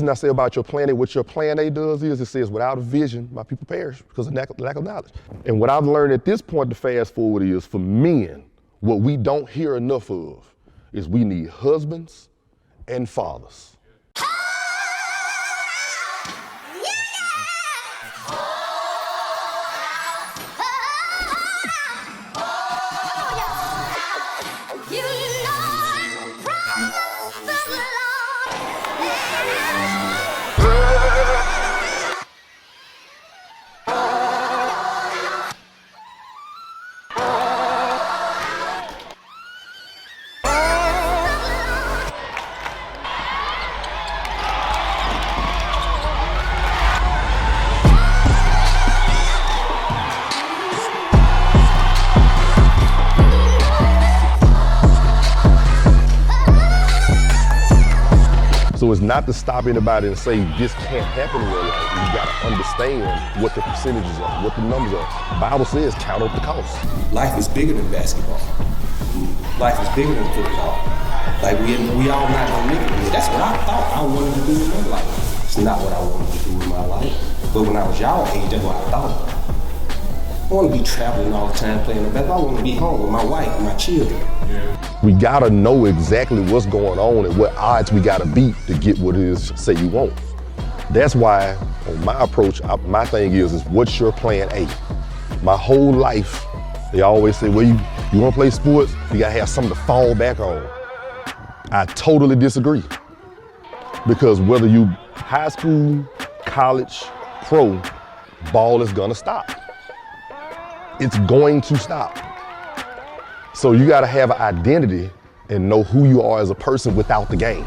And I say about your plan A, what your plan A does is it says, without a vision, my people perish because of lack of knowledge. And what I've learned at this point to fast forward is, for men, what we don't hear enough of is we need husbands and fathers. So it's not to stop anybody and say this can't happen in your life. You gotta understand what the percentages are, what the numbers are. The Bible says count up the cost. Life is bigger than basketball. Life is bigger than football. Like we all not gonna make it. That's what I thought I wanted to do with my life. It's not what I wanted to do with my life. But when I was y'all age, that's what I thought. I want to be traveling all the time playing the basketball. I want to be home with my wife and my children. We gotta know exactly what's going on and what odds we gotta beat to get what it is say you want. That's why on my approach, my thing is what's your plan A? My whole life, they always say, well, you wanna play sports, you gotta have something to fall back on. I totally disagree. Because whether you high school, college, pro, ball is gonna stop. It's going to stop. So you gotta have an identity and know who you are as a person without the game.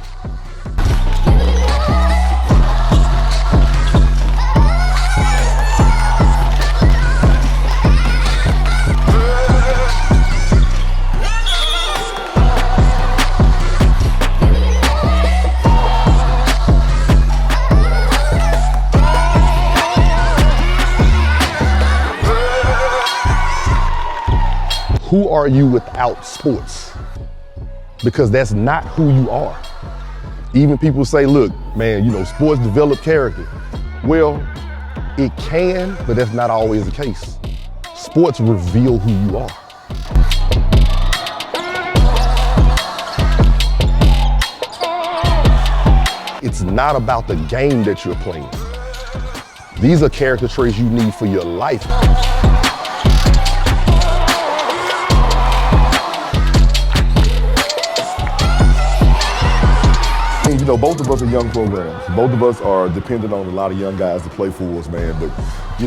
Who are you without sports? Because that's not who you are. Even people say, look, man, sports develop character. Well, it can, but that's not always the case. Sports reveal who you are. It's not about the game that you're playing. These are character traits you need for your life. Both of us are young programs. Both of us are dependent on a lot of young guys to play for us, man. But,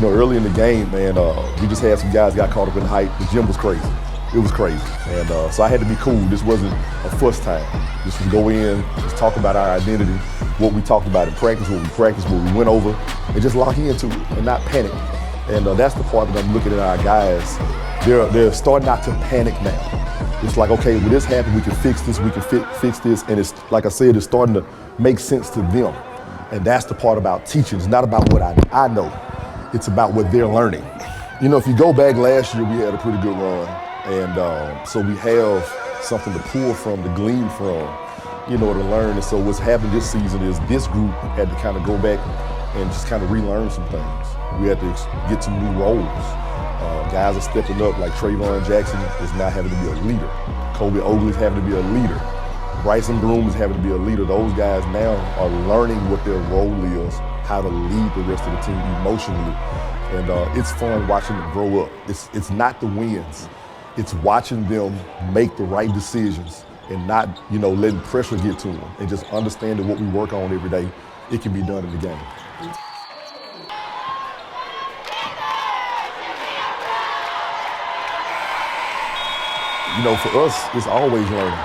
early in the game, man, we just had some guys got caught up in hype. The gym was crazy. It was crazy. And so I had to be cool. This wasn't a fuss time. This was go in, just talk about our identity, what we talked about in practice, what we went over, and just lock into it and not panic. And that's the part that I'm looking at our guys. They're starting not to panic now. It's like, okay, when this happened, we can fix this, fix this. And it's, like I said, it's starting to make sense to them. And that's the part about teaching. It's not about what I know. It's about what they're learning. If you go back last year, we had a pretty good run. And so we have something to pull from, to glean from, to learn. And so what's happened this season is this group had to kind of go back and just kind of relearn some things. We had to get some new roles. Guys are stepping up, like Trayvon Jackson is now having to be a leader. Kobe Ogley's having to be a leader. Bryson Broom is having to be a leader. Those guys now are learning what their role is, how to lead the rest of the team emotionally. And it's fun watching them grow up. It's not the wins. It's watching them make the right decisions and not, letting pressure get to them, and just understanding what we work on every day, it can be done in the game. For us, it's always learning.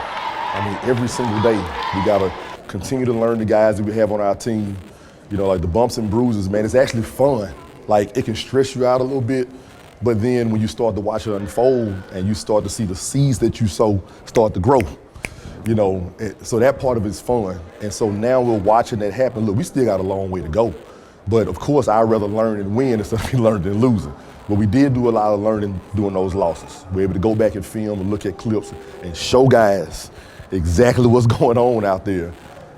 Every single day, we gotta continue to learn the guys that we have on our team. Like the bumps and bruises, man, it's actually fun. Like, it can stress you out a little bit, but then when you start to watch it unfold and you start to see the seeds that you sow start to grow, so that part of it's fun. And so now we're watching that happen. Look, we still got a long way to go, but of course, I'd rather learn and win instead of learning and losing. But we did do a lot of learning during those losses. We're able to go back and film and look at clips and show guys exactly what's going on out there.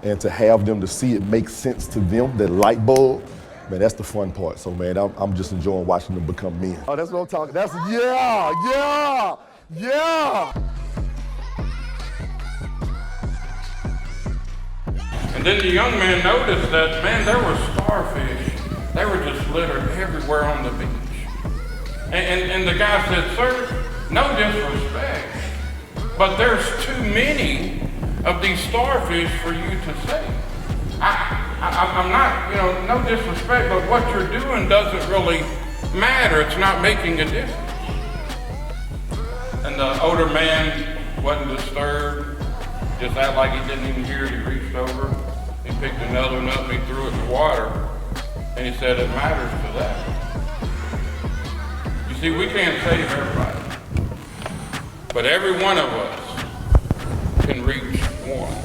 and to have them to see it make sense to them, that light bulb, man, that's the fun part. So, man, I'm just enjoying watching them become men. Oh, that's what I'm talking. That's yeah. And then the young man noticed that, man, there were starfish. They were just littered everywhere on the beach. And the guy said, sir, no disrespect, but there's too many of these starfish for you to save. I'm not, no disrespect, but what you're doing doesn't really matter. It's not making a difference. And the older man wasn't disturbed, just acted like he didn't even hear it. He reached over, he picked another one up, and he threw it in the water, and he said, it matters to that. You see, we can't save everybody, but every one of us can reach one.